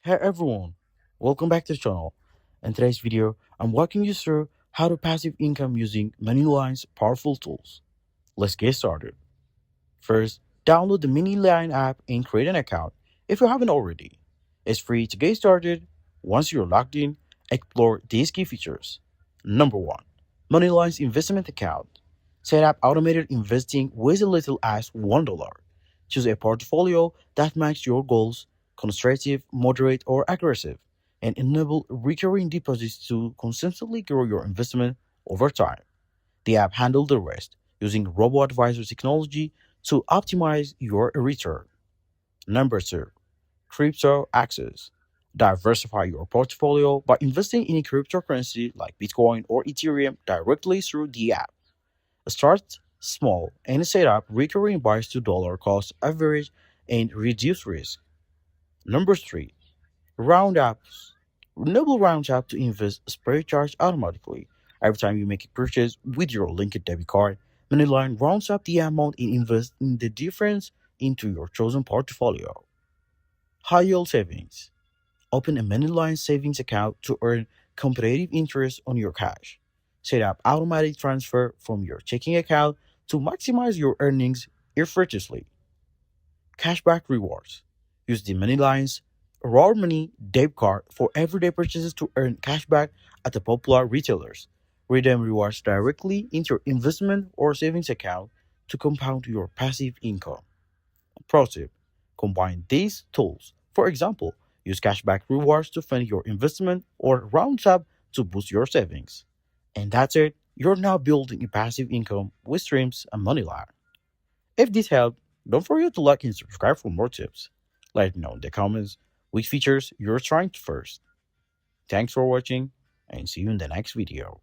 Hey everyone, welcome back to the channel. In today's video, I'm walking you through how to passive income using MoneyLion's powerful tools. Let's get started. First, download the MoneyLion app and create an account if you haven't already. It's free to get started. Once you're logged in, explore these key features. Number 1. MoneyLion's investment account. Set up automated investing with as little as $1. Choose a portfolio that matches your goals, conservative, moderate, or aggressive, and enable recurring deposits to consistently grow your investment over time. The app handles the rest using robo-advisor technology to optimize your return. Number 2. Crypto access. Diversify your portfolio by investing in a cryptocurrency like Bitcoin or Ethereum directly through the app. Start small and set up recurring buys to dollar cost average and reduce risk. Number 3. Roundups. Enable Roundup to invest spare charge automatically. Every time you make a purchase with your linked debit card, MoneyLion rounds up the amount and invests in the difference into your chosen portfolio. High yield savings. Open a MoneyLion savings account to earn competitive interest on your cash. Set up automatic transfer from your checking account to maximize your earnings effortlessly. Cashback rewards. Use the MoneyLion's Raw Money debit card for everyday purchases to earn cashback at the popular retailers. Redeem rewards directly into your investment or savings account to compound your passive income. Pro tip: combine these tools. For example, use cashback rewards to fund your investment or roundup to boost your savings. And that's it. You're now building a passive income with streams and MoneyLion. If this helped, don't forget to like and subscribe for more tips. Let me know in the comments which features you're trying first. Thanks for watching and see you in the next video.